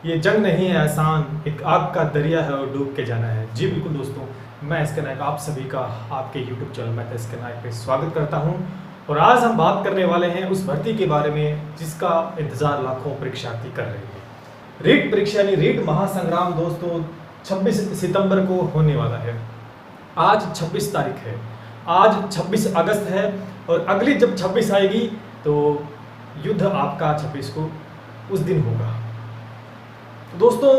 ये जंग नहीं है आसान, एक आग का दरिया है और डूब के जाना है। जी बिल्कुल दोस्तों, मैं एसके नायक आप सभी का आपके यूट्यूब चैनल में एसके नायक पे स्वागत करता हूं। और आज हम बात करने वाले हैं उस भर्ती के बारे में जिसका इंतजार लाखों परीक्षार्थी कर रहे हैं। रीट परीक्षा यानी रीट महासंग्राम दोस्तों 26 सितंबर को होने वाला है। आज 26 तारीख है, आज 26 अगस्त है और अगली जब 26 आएगी तो युद्ध आपका 26 को उस दिन होगा। दोस्तों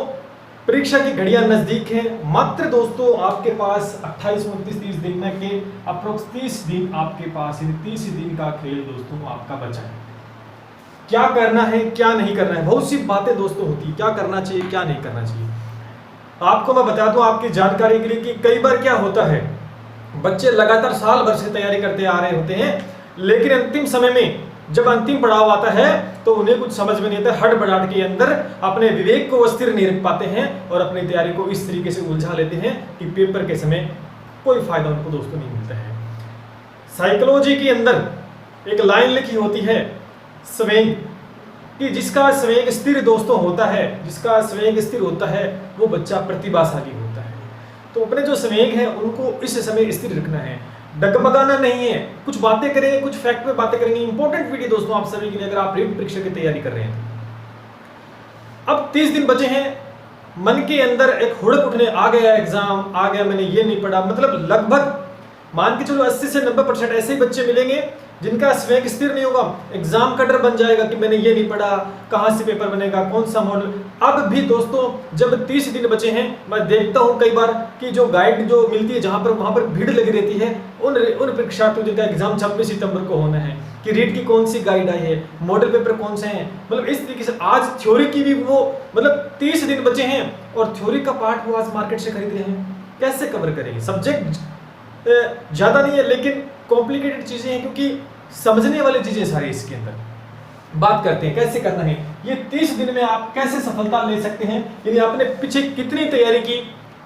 परीक्षा की घड़ियां नजदीक हैं। मात्र दोस्तों आपके पास 28, 29, 30 दिन में के अप्रोक्स 30 दिन आपके पास, यानी 30 दिन का खेल दोस्तों आपका बचा है। क्या करना है क्या नहीं करना है, बहुत सी बातें दोस्तों होती है, क्या करना चाहिए क्या नहीं करना चाहिए। आपको मैं बता दूं आपकी जानकारी के लिए कि कई बार क्या होता है, बच्चे लगातार साल भर से तैयारी करते आ रहे होते हैं, लेकिन अंतिम समय में जब अंतिम पड़ाव आता है तो उन्हें कुछ समझ में नहीं आता, हड़बड़ाहट के अंदर अपने विवेक को स्थिर नहीं रख पाते हैं और अपनी तैयारी को इस तरीके से उलझा लेते हैं कि पेपर के समय कोई फायदा उनको दोस्तों नहीं मिलता है। साइकोलॉजी के अंदर एक लाइन लिखी होती है संवेग कि जिसका संवेग स्थिर दोस्तों होता है, जिसका संवेग स्थिर होता है वो बच्चा प्रतिभाशाली होता है। तो अपने जो संवेग है उनको इस समय स्थिर रखना है, डगमगाना नहीं है। कुछ बातें करेंगे, कुछ फैक्ट पे बातें करेंगे। इंपॉर्टेंट वीडियो दोस्तों आप सभी के लिए, अगर आप रीट परीक्षा की तैयारी कर रहे हैं। अब 30 दिन बचे हैं, मन के अंदर एक हुड़क उठने आ गया, एग्जाम आ गया, मैंने ये नहीं पढ़ा, मतलब लगभग मान के चलो 80 से 90% ऐसे ही बच्चे मिलेंगे जिनका स्वेग स्थिर नहीं होगा। एग्जाम का डर बन जाएगा कि मैंने ये नहीं पढ़ा, कहाँ से पेपर बनेगा, कौन सा मॉडल। अब भी दोस्तों जब 30 दिन बचे हैं, मैं देखता हूँ कई बार कि जो गाइड जो मिलती है जहाँ पर वहाँ पर भीड़ लगी रहती है उन परीक्षार्थियों जिनका एग्जाम 26 सितंबर को होना है कि रीट की कौन सी गाइड आई है, मॉडल पेपर कौन से हैं। मतलब इस तरीके से आज थ्योरी की भी वो, मतलब 30 दिन बचे हैं और थ्योरी का पार्ट वो आज मार्केट से खरीद रहे हैं। कैसे कवर करेंगे? सब्जेक्ट ज़्यादा नहीं है लेकिन कॉम्प्लिकेटेड चीज़ें हैं, क्योंकि समझने वाली चीज़ें सारी इसके अंदर। बात करते हैं कैसे करना है। ये 30 दिन में आप कैसे सफलता ले सकते हैं, यानी आपने पीछे कितनी तैयारी की,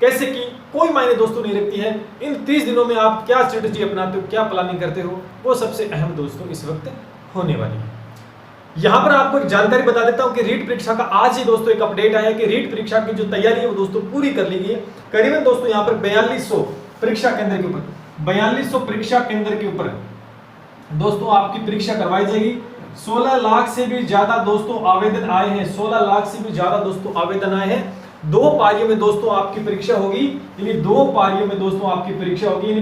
कैसे की, कोई मायने दोस्तों नहीं रखती है। इन 30 दिनों में आप क्या स्ट्रेटेजी अपनाते हो, क्या प्लानिंग करते हो, वो सबसे अहम दोस्तों इस वक्त होने वाली है। यहाँ पर आपको एक जानकारी बता देता हूँ कि रीट परीक्षा का आज ही दोस्तों एक अपडेट आया कि रीट परीक्षा की जो तैयारी है वो दोस्तों पूरी कर ली गई है। करीबन दोस्तों यहाँ पर 4200 परीक्षा केंद्र के ऊपर, 4200 परीक्षा केंद्र के ऊपर दोस्तों आपकी परीक्षा करवाई जाएगी। 16 लाख से भी ज्यादा दोस्तों आवेदन आए हैं, 16 लाख से भी ज्यादा दोस्तों आवेदन आए हैं। 2 पारियों में दोस्तों आपकी परीक्षा होगी, यानी 2 पारियों में दोस्तों आपकी परीक्षा होगी,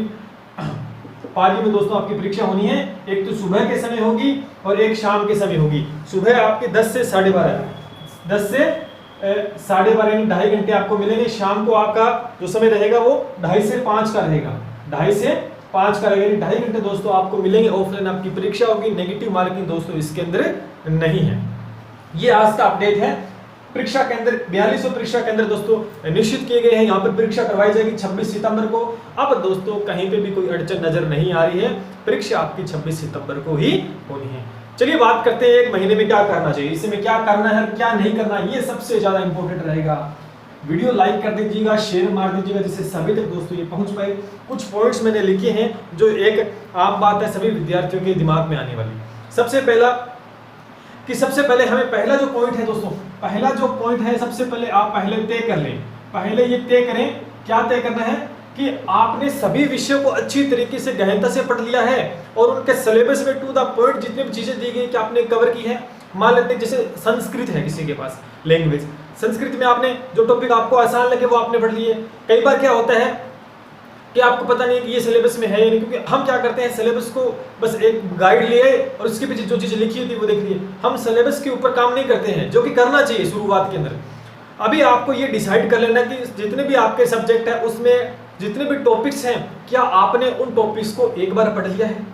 पारियों में दोस्तों आपकी परीक्षा होनी है। एक तो सुबह के समय होगी और एक शाम के समय होगी। सुबह आपके 10 से 12:30, 10 से 12:30 यानी 2.5 घंटे आपको मिलेंगे। शाम को आपका जो समय रहेगा वो 2:30 से 5 का रहेगा, 2:30 से 5 का रहेगा, 2.5 घंटे दोस्तों आपको मिलेंगे। ऑफलाइन आपकी परीक्षा होगी। नेगेटिव मार्किंग दोस्तों इसके अंदर नहीं है। ये आज का अपडेट है। परीक्षा केंद्र 4200 परीक्षा केंद्र दोस्तों निश्चित किए गए हैं। यहाँ पर परीक्षा करवाई जाएगी 26 सितंबर को। अब दोस्तों कहीं पे भी कोई अड़चन नजर नहीं आ रही है, परीक्षा आपकी 26 सितंबर को ही होनी है। चलिए बात करते हैं एक महीने में क्या करना चाहिए, इसमें क्या करना है क्या नहीं करना, ये सबसे ज्यादा इंपॉर्टेंट रहेगा। वीडियो लाइक कर दीजिएगा, शेयर मार दीजिएगा जिससे सभी तक दोस्तों ये पहुंच पाए। कुछ पॉइंट्स मैंने लिखे हैं जो एक आम बात है सभी विद्यार्थियों के दिमाग में आने वाली। सबसे पहले हमें पहला जो पॉइंट है दोस्तों, पहला जो पॉइंट है सबसे पहले आप पहले तय कर लें। पहले ये तय करें, क्या तय करना है कि आपने सभी विषयों को अच्छी तरीके से गहनता से पढ़ लिया है और उनके सिलेबस में टू द पॉइंट जितनी भी चीजें दी गई कि आपने कवर की है। मान लेते हैं जैसे संस्कृत है किसी के पास, लैंग्वेज, संस्कृत में आपने जो टॉपिक आपको आसान लगे वो आपने पढ़ लिए। कई बार क्या होता है कि आपको पता नहीं है कि ये सिलेबस में है या नहीं, क्योंकि हम क्या करते हैं सिलेबस को बस एक गाइड लिए और उसके पीछे जो चीज़ें लिखी होती है वो देख लिए। हम सिलेबस के ऊपर काम नहीं करते हैं, जो कि करना चाहिए शुरुआत के अंदर। अभी आपको ये डिसाइड कर लेना कि जितने भी आपके सब्जेक्ट है उसमें जितने भी टॉपिक्स हैं क्या आपने उन टॉपिक्स को एक बार पढ़ लिया है।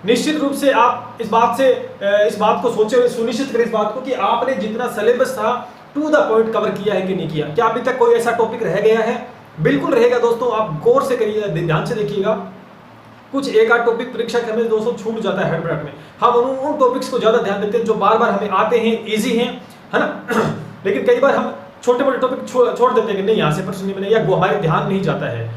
निश्चित रूप से आप इस बात को सोचे हुए सुनिश्चित करें इस बात को कि आपने जितना सिलेबस था टू द पॉइंट कवर किया है कि नहीं किया। क्या अभी तक कोई ऐसा टॉपिक रह गया है? बिल्कुल रहेगा दोस्तों, आप गौर से करिएगा, ध्यान से देखिएगा। कुछ एक आध टॉपिक परीक्षा के हमें दोस्तों छूट जाता है हड़बड़ाहट में। हम उन टॉपिक्स को ज्यादा ध्यान देते हैं जो बार बार हमें आते हैं, इजी हैं, है ना। लेकिन कई बार हम छोटे मोटे टॉपिक छोड़ देते हैं कि नहीं यहाँ से प्रश्न नहीं बने या वो हमारे ध्यान नहीं जाता है।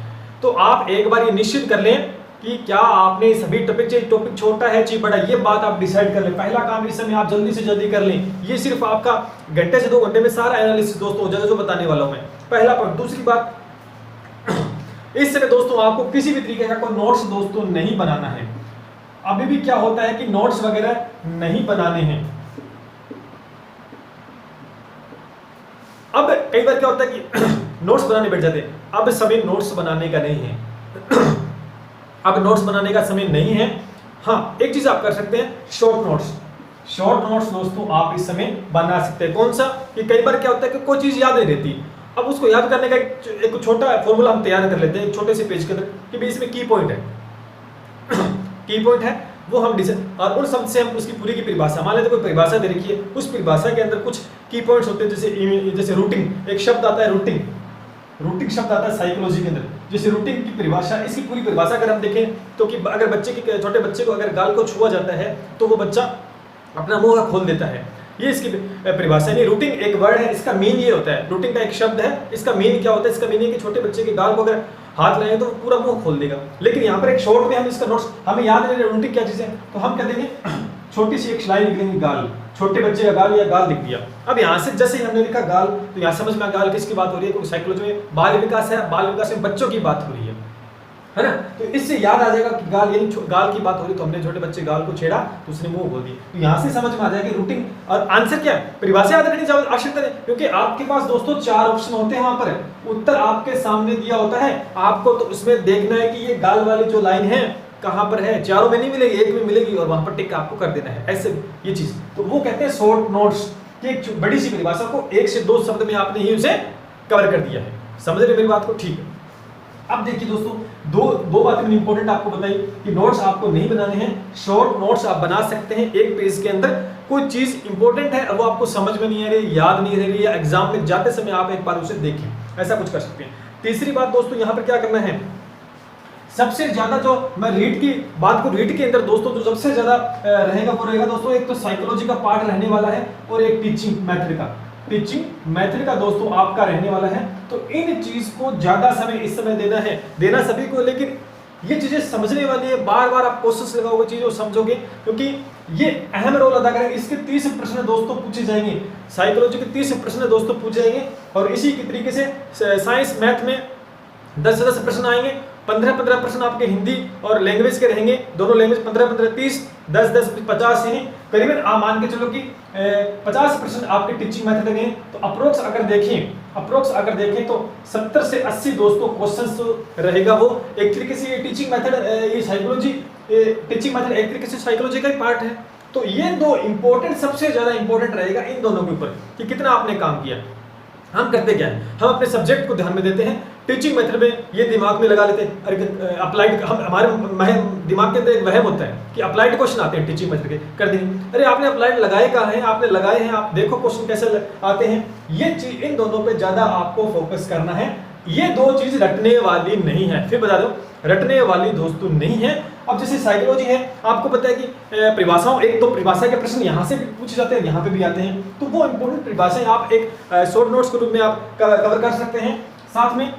तो आप एक बार ये निश्चित कर लें कि क्या आपने सभी टॉपिक चाहिए, टॉपिक छोटा है चाहिए बड़ा, ये बात आप डिसाइड कर लें। पहला काम इस समय आप जल्दी से जल्दी कर लें। ये सिर्फ आपका घंटे से 2 घंटे में सारा एनालिसिस दोस्तों हो जाएगा जो बताने वाला हूं मैं। पहला पॉइंट। दूसरी बात, इस समय दोस्तों आपको किसी भी तरीके का कोई नोट्स दोस्तों नहीं बनाना है। अभी भी क्या होता है कि नोट्स वगैरह नहीं बनाने हैं। अब कई बार क्या होता है कि नोट्स बनाने बैठ जाते हैं। अब समय नोट्स बनाने का नहीं है। अब नोट्स बनाने का समय नहीं है। हाँ, एक चीज आप कर सकते हैं, शॉर्ट नोट्स। शॉर्ट नोट्स दोस्तों आप इस समय बना सकते हैं। कौन सा? कि कई बार क्या होता है कि कोई चीज याद नहीं रहती। अब उसको याद करने का एक छोटा फॉर्मूला हम तैयार कर लेते हैं एक छोटे से पेज के अंदर कि भाई इसमें की पॉइंट है। की पॉइंट है वो हम डिसाइड, और उन शब्द से हम उसकी पूरी की परिभाषा, मान लेते कोई परिभाषा दे रखी है, उस परिभाषा के अंदर कुछ की पॉइंट्स होते हैं। जैसे रूटिंग, एक शब्द आता है रूटिंग, रूटिंग शब्द आता है साइकोलॉजी के अंदर। जैसे रूटिंग की परिभाषा, इसकी पूरी परिभाषा अगर हम देखें तो कि अगर बच्चे के, छोटे बच्चे को अगर गाल को छुआ जाता है तो वो बच्चा अपना मुंह खोल देता है। ये इसकी परिभाषा नहीं। रूटिंग एक वर्ड है, इसका मीन ये होता है, रूटिंग का एक शब्द है, इसका मीन क्या होता है? इसका मीन है कि छोटे बच्चे के गाल को अगर हाथ लगाएं तो पूरा मुंह खोल देगा। लेकिन यहाँ पर एक शॉर्ट में हम इसका नोट्स, हमें याद नहीं रहा रूटिंग क्या चीज है, तो हम कह देंगे छोटी सी एक लाइन लिखेंगे गाल, छोटे बच्चे का गाल या गाल लिख दिया। अब यहाँ से जैसे ही हमने लिखा गाल तो यहाँ समझ में गाल किसकी बात हो रही है? क्योंकि साइकोलॉजी में बाल विकास है, बाल विकास में बच्चों की बात हो रही है ना। तो इससे याद आ जाएगा कि गाल, यानी गाल की बात हो रही, तो हमने छोटे बच्चे गाल को छेड़ा तो उसने मुंह खोल दी। तो यहाँ से समझ में आ जाएगा कि रूटिंग। और आंसर क्या है? परिभाषा याद रखनी चाहिए, आवश्यकता नहीं, क्योंकि आपके पास दोस्तों 4 ऑप्शन होते हैं। वहां पर उत्तर आपके सामने दिया होता है, आपको तो उसमें देखना है कि ये गाल वाली जो लाइन है कहां पर है। चारों में नहीं मिलेगी, एक में मिलेगी, और वहां पर टिक आपको कर देना है। ऐसे ये चीज, तो वो कहते हैं शॉर्ट नोट्स कि एक बड़ी सी परिभाषा को 1 से 2 शब्द में आपने ही उसे कवर कर दिया है। समझ रहे मेरी बात को? ठीक है। अब देखिए दोस्तों, दो बातें मैंने इंपॉर्टेंट आपको बताई कि नोट्स आपको नहीं बनाने हैं, शॉर्ट नोट्स आप बना सकते हैं। एक पेज के अंदर कोई चीज इंपॉर्टेंट है, वो आपको समझ में नहीं आ रही, याद नहीं रह रही है, एग्जाम में जाते समय आप एक बार उसे देखें, ऐसा कुछ कर सकते हैं। तीसरी बात दोस्तों, यहाँ पर क्या करना है, सबसे ज्यादा जो मैं रीड की बात को, रीड के अंदर दोस्तों जो सबसे ज्यादा रहेगा वो रहेगा दोस्तों, एक तो साइकोलॉजी का पार्ट रहने वाला है और एक टीचिंग मेथड का। टीचिंग मेथड का दोस्तों आपका रहने वाला है। तो इन चीज को ज्यादा समय इस समय देना सभी को, लेकिन ये चीजें समझने वाली है। बार बार आप क्वेश्चंस लगाओगे, चीजों समझोगे, क्योंकि ये अहम रोल अदा करेंगे। इसके 30 प्रश्न दोस्तों पूछे जाएंगे, साइकोलॉजी के 30 प्रश्न दोस्तों पूछे जाएंगे। और इसी की तरीके से साइंस मैथ में 10 से 10 प्रश्न आएंगे, 15 प्रश्न आपके हिंदी और लैंग्वेज के रहेंगे, दोनों लैंग्वेज 15 30, 10 50, यानी करीबन आप मान के चलो कि 50 प्रश्न आपके टीचिंग मेथड के हैं। तो अप्रोक्स अगर देखें तो 70 से 80 दोस्तों क्वेश्चंस रहेगा। वो एक तरीके से ये टीचिंग मेथड, ये साइकोलॉजी, टीचिंग मेथड एक तरीके से साइकोलॉजी का ही पार्ट है। तो ये दो इंपॉर्टेंट, सबसे ज्यादा इंपॉर्टेंट रहेगा इन दोनों के ऊपर कि कितना आपने काम किया। हम करते क्या है, हम अपने सब्जेक्ट को ध्यान में देते हैं, टीचिंग मेथड में ये दिमाग में लगा लेते हैं, अरे अप्लाइड, हमारे दिमाग के अंदर एक वहम होता है कि अप्लाइड क्वेश्चन आते हैं टीचिंग मेथड के, कर देंगे। अरे आपने अप्लाइड लगाए कहाँ हैं, आपने लगाए हैं, आप देखो क्वेश्चन कैसे आते हैं। ये चीज, इन दोनों पे ज्यादा आपको फोकस करना है। ये दो चीज रटने वाली नहीं है, फिर बता दो, रटने वाली दोस्तों नहीं है। अब जैसे साइकोलॉजी है, आपको पता है कि परिभाषाओं, एक तो परिभाषा के प्रश्न यहाँ से भी पूछे जाते हैं, यहाँ पे भी आते हैं। तो वो इंपॉर्टेंट परिभाषाएं आप एक शॉर्ट नोट्स के रूप में आप कवर कर सकते हैं। साथ में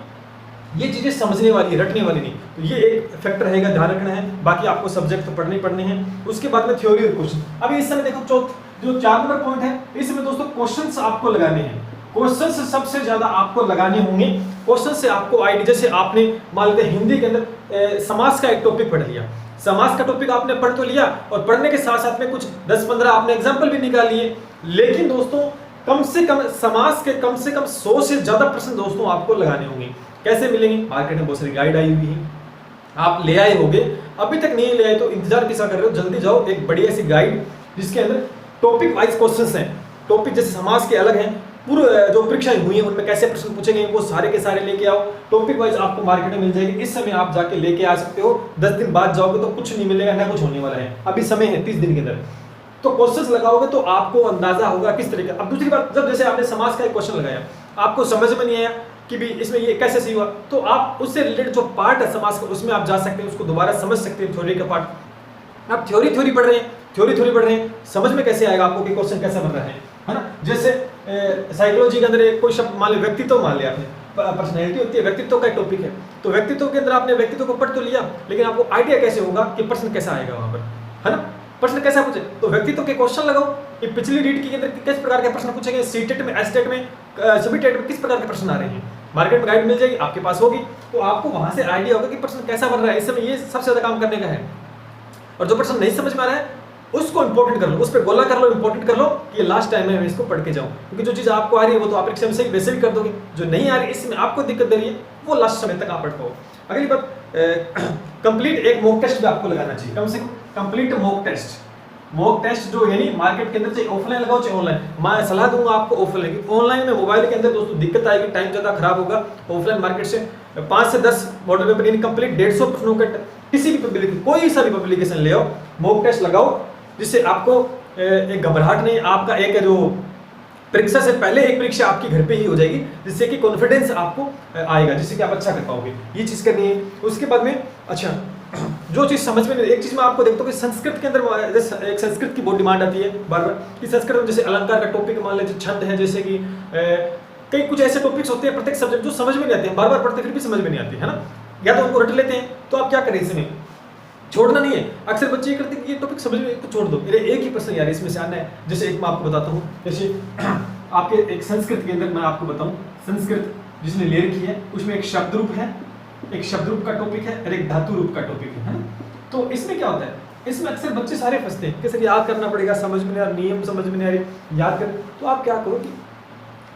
ये चीजें समझने वाली, रटने वाली नहीं। तो ये एक फैक्टर रहेगा, ध्यान रखना है। बाकी आपको सब्जेक्ट तो पढ़ने हैं। उसके बाद में थ्योरी और क्वेश्चन। अभी इस समय देखो जो 4 नंबर पॉइंट है, इसमें दोस्तों क्वेश्चंस आपको लगाने हैं। क्वेश्चंस सबसे ज्यादा आपको लगाने होंगे। क्वेश्चन से आपको आईडी, जैसे आपने मान लेते हैं हिंदी के अंदर समास का एक टॉपिक पढ़ लिया, समास का टॉपिक आपने पढ़ तो लिया, और पढ़ने के साथ साथ में कुछ 10-15 आपने एग्जाम्पल भी निकाल लिए। लेकिन दोस्तों कम से कम समास के कम से कम 100 से ज्यादा प्रश्न दोस्तों आपको लगाने होंगे। कैसे मिलेंगे? मार्केट में बहुत सारी गाइड आई हुई है, आप ले आए होंगे। अभी तक नहीं ले आए तो इंतजार किसा कर रहे हो, जल्दी जाओ। एक बढ़िया सी गाइड जिसके अंदर टॉपिक वाइज क्वेश्चंस हैं, टॉपिक जैसे समास के अलग हैं, पूरे जो परीक्षाएं हुई हैं उनमें कैसे प्रश्न पूछे गए वो सारे के सारे लेके आओ। टॉपिक वाइज आपको मार्केट में मिल जाएगी, इस समय आप जाके लेके आ सकते हो। 10 दिन बाद जाओगे तो कुछ नहीं मिलेगा, ना कुछ होने वाला है। अभी समय है 30 दिन के अंदर, तो क्वेश्चंस लगाओगे तो आपको अंदाजा होगा किस तरीके। अब दूसरी बात, जब जैसे आपने समास का एक क्वेश्चन लगाया, आपको समझ में नहीं आया कि भी इसमें ये कैसे सही हुआ, तो आप उससे रिलेटेड जो पार्ट है समास का, उसमें आप जा सकते हैं, उसको दोबारा समझ सकते हैं। थ्योरी का पार्ट, आप थ्योरी पढ़ रहे हैं, पढ़ रहे हैं, समझ में कैसे आएगा आपको कि क्वेश्चन कैसे बन रहा है ना। जैसे साइकोलॉजी के अंदर कोई शब्द मान लिया, व्यक्तित्व मान लिया आपने, पर्सनैलिटी होती है, व्यक्तित्व का टॉपिक है। तो व्यक्तित्व के अंदर आपने व्यक्तित्व को पढ़ तो लिया, लेकिन आपको आइडिया कैसे होगा कि प्रश्न कैसा आएगा वहां पर, है ना, प्रश्न कैसा पूछे। तो व्यक्तित्व के क्वेश्चन लगाओ कि पिछली रीड के अंदर किस प्रकार के प्रश्न पूछेंगे, सीटेट में, एसटेट में, सभी टेट में किस प्रकार के प्रश्न आ रहे हैं। मार्केट में गाइड मिल जाएगी, आपके पास होगी, तो आपको वहां से आइडिया होगा कि प्रश्न कैसा बन रहा है। इस समय ये सबसे ज्यादा काम करने का है। और जो प्रश्न नहीं समझ में आ रहा है उसको इंपॉर्टेंट कर लो, उस पर गोला कर लो, इंपॉर्टेंट कर लो कि लास्ट टाइम में मैं इसको पढ़ के जाऊं। क्योंकि जो चीज आपको आ रही है वो तो आप परीक्षा में से वैसे भी कर दोगे, जो नहीं आ रही है इसमें आपको दिक्कत दे रही है वो लास्ट समय तक आप पढ़ पाओ। अगली बात, कंप्लीट एक मॉक टेस्ट भी आपको लगाना चाहिए, कम से कम complete mock test. Mock test जो यानी मार्केट के अंदर चाहे ऑफलाइन लगाओ चाहे ऑनलाइन, मैं सलाह दूंगा आपको ऑफलाइन। ऑनलाइन में मोबाइल के अंदर दोस्तों दिक्कत आएगी, टाइम ज्यादा खराब होगा। ऑफलाइन मार्केट से 5 से 10 मॉडल पेपर यानी कंप्लीट 150 प्रश्नों का किसी भी पब्लिक, कोई सा भी पब्लिकेशन ले आओ, मॉक टेस्ट लगाओ, जिससे आपको एक घबराहट नहीं, आपका एक जो परीक्षा से पहले एक परीक्षा आपकी घर पे ही हो जाएगी, जिससे कि कॉन्फिडेंस आपको आएगा, जिससे कि आप अच्छा कर पाओगे। ये चीज करनी है। उसके बाद में अच्छा, जो चीज समझ में नहीं, एक चीज मैं आपको देखता हूँ कि संस्कृत के अंदर एक संस्कृत की बहुत डिमांड आती है बार बार कि संस्कृत में जैसे अलंकार का टॉपिक मान लीजिए, छंद है, जैसे कि कई कुछ ऐसे टॉपिक्स होते हैं प्रत्येक सब्जेक्ट जो समझ में नहीं आते हैं, बार बार पढ़ते फिर भी समझ में नहीं आती है ना, या तो उनको रट लेते हैं। तो आप क्या करें, इसमें छोड़ना नहीं है। अक्सर बच्चे ये करते हैं कि ये टॉपिक समझ में, तो छोड़ दो, मेरे एक ही प्रश्न यार इसमें से आना है। जैसे एक मैं आपको बताता हूँ, जैसे आपके एक संस्कृत के अंदर मैं आपको बताऊं, संस्कृत जिसने ले रखी है उसमें एक शब्द रूप है, एक शब्द रूप का टॉपिक है और एक धातु रूप का टॉपिक है ना। तो इसमें क्या होता है, इसमें अक्सर बच्चे सारे फंसते हैं कि सर याद करना पड़ेगा, समझ में नहीं आ रहा, नियम समझ में नहीं आ रही, याद कर। तो आप क्या करो कि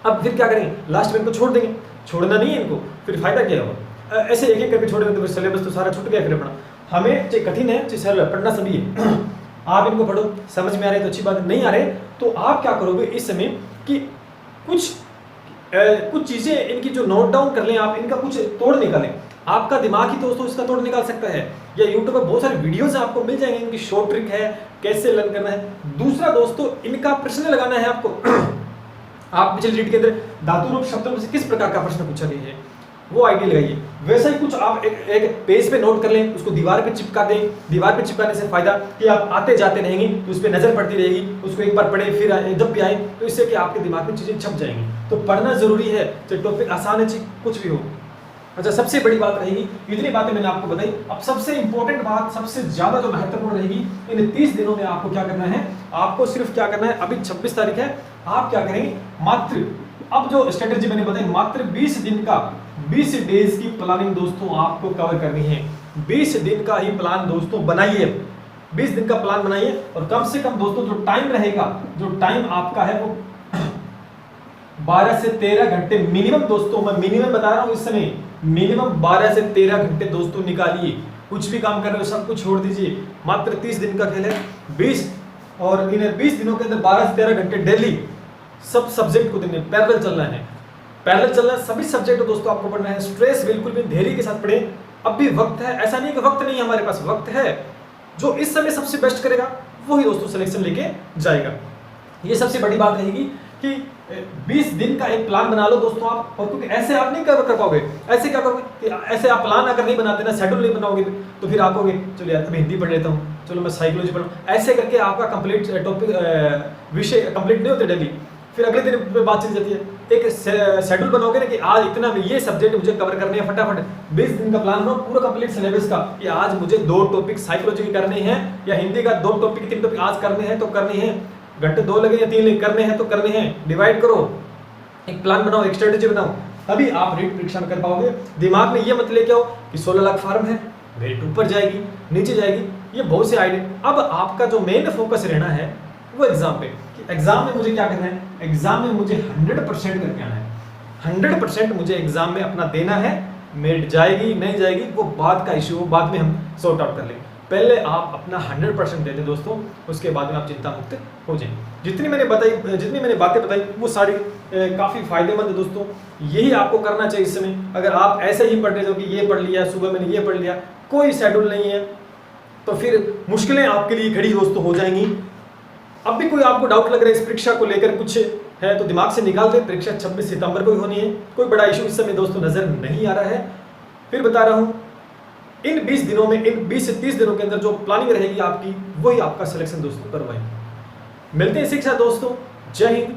अब फिर क्या करें, लास्ट में इनको छोड़ देंगे। छोड़ना नहीं है इनको, फिर फायदा क्या होगा, ऐसे एक एक करके छोड़ेंगे तो फिर सिलेबस तो सारा छूट गया फिर अपना। हमें चाहे कठिन है चाहे सरल है, पढ़ना सभी है। आप इनको पढ़ो, समझ में आ रहे तो अच्छी बात, नहीं आ रहे तो आप क्या करोगे इस समय कि कुछ चीजें इनकी जो नोट डाउन कर लें आप, इनका कुछ तोड़ निकालें। आपका दिमाग ही दोस्तों इसका तोड़ निकाल सकता है। या यूट्यूब पर बहुत सारे वीडियोस आपको मिल जाएंगे, इनकी शॉर्ट ट्रिक है कैसे लर्न करना है। दूसरा दोस्तों, इनका प्रश्न लगाना है आपको। आप पिछले रीड के अंदर धातु रूप शब्दों में से किस प्रकार का प्रश्न पूछा गया है वो आइडिया लगाइए। वैसा ही कुछ आप एक पेज पे नोट कर लें, उसको दीवार पे चिपका दें। दीवार पे चिपकाने से फायदा कि आप आते जाते रहेंगे तो उस पर नजर पड़ती रहेगी, उसको एक बार पढ़े फिर जब भी आए, तो इससे कि आपके दिमाग में चीजें छप जाएंगी। तो पढ़ना जरूरी है, चाहे टॉपिक आसान है चाहे कुछ भी हो। अच्छा, सबसे बड़ी बात रहेगी, इतनी बातें मैंने आपको बताई। अब सबसे इंपॉर्टेंट बात, सबसे ज्यादा जो महत्वपूर्ण रहेगी, इन 30 दिनों में आपको क्या करना है, आपको सिर्फ क्या करना है, अभी 26 तारीख है, आप क्या करेंगे, मात्र अब जो स्ट्रेटेजी मैंने बताई, मात्र 20 दिन का 20 डेज की प्लानिंग दोस्तों आपको कवर करनी है। 20 दिन का ही प्लान दोस्तों बनाइए, 20 दिन का प्लान बनाइए। और कम से कम दोस्तों जो टाइम रहेगा, जो टाइम आपका है वो 12 से 13 घंटे मिनिमम दोस्तों, मैं मिनिमम बता रहा हूं इस समय, मिनिमम 12 से 13 घंटे दोस्तों निकालिए। कुछ भी काम कर रहे हो सब कुछ छोड़ दीजिए, मात्र 30 दिन का खेल है। 20 और इन 20 दिनों के अंदर 12 से 13 घंटे डेली सब सब्जेक्ट को देने, पैरेलल चलना है, पैरेलल चलना है, सभी सब्जेक्ट दोस्तों आपको पढ़ना है। स्ट्रेस बिल्कुल भी धैर्य के साथ पढ़ें, अब भी वक्त है, ऐसा नहीं कि वक्त नहीं है, हमारे पास वक्त है। जो इस समय सबसे बेस्ट करेगा वही दोस्तों सिलेक्शन लेके जाएगा। ये सबसे बड़ी बात रहेगी कि 20 दिन का एक प्लान बना लो दोस्तों आप। और क्योंकि ऐसे आप नहीं कर पाओगे, ऐसे क्या करोगे कि ऐसे आप प्लान अगर नहीं बनाते ना, शेड्यूल नहीं बनाओगे, तो फिर आप कहोगे चलो यार मैं हिंदी पढ़ लेता हूँ, चलो मैं साइकोलॉजी पढ़ूँ, ऐसे करके आपका कंप्लीट टॉपिक विषय कंप्लीट नहीं होते डेली। फिर अगले दिन पे बात चली जाती है। एक शेड्यूल बनाओगे ना कि आज इतना में ये सब्जेक्ट मुझे कवर करने हैं फटाफट। 20 दिन का प्लान बनाओ पूरा कंप्लीट सिलेबस का, कि आज मुझे 2 टॉपिक साइकोलॉजी के करने हैं, या हिंदी का 2 टॉपिक 3 टॉपिक आज करने हैं तो करने हैं, घंटे 2 लगे या 3 लगे, करने हैं तो करने हैं। डिवाइड करो, एक प्लान बनाओ, एक स्ट्रेटेजी बनाओ, तभी आप रीट परीक्षा में कर पाओगे। दिमाग में ये मत लेके आओ कि 16 लाख फार्म है, मेरिट ऊपर जाएगी नीचे जाएगी, ये बहुत से आइडिया। अब आपका जो मेन फोकस रहना है वो एग्जाम पे, कि एग्जाम में मुझे क्या करना है, एग्जाम में मुझे 100% करके आना है। 100% मुझे एग्जाम में अपना देना है। मेरिट जाएगी नहीं जाएगी वो बाद का इशू, बाद में हम सॉर्ट आउट कर लेंगे। पहले आप अपना 100% दे दें दोस्तों, उसके बाद में आप चिंता मुक्त हो जाएं। जितनी मैंने बातें बताई वो सारी काफ़ी फायदेमंद है दोस्तों। यही आपको करना चाहिए इस समय। अगर आप ऐसे ही पढ़ रहे हो कि ये पढ़ लिया, सुबह मैंने ये पढ़ लिया, कोई शेड्यूल नहीं है, तो फिर मुश्किलें आपके लिए खड़ी दोस्तों हो जाएंगी। अब भी कोई आपको डाउट लग रहा है इस परीक्षा को लेकर कुछ है तो दिमाग से निकाल दें। परीक्षा 26 सितंबर को ही होनी है, कोई बड़ा इशू इस समय दोस्तों नजर नहीं आ रहा है। फिर बता रहा हूं, इन 20 दिनों में, इन 20 से 30 दिनों के अंदर जो प्लानिंग रहेगी आपकी, वही आपका सिलेक्शन दोस्तों करवाएंगे। मिलते हैं इसी के साथ दोस्तों। जय हिंद,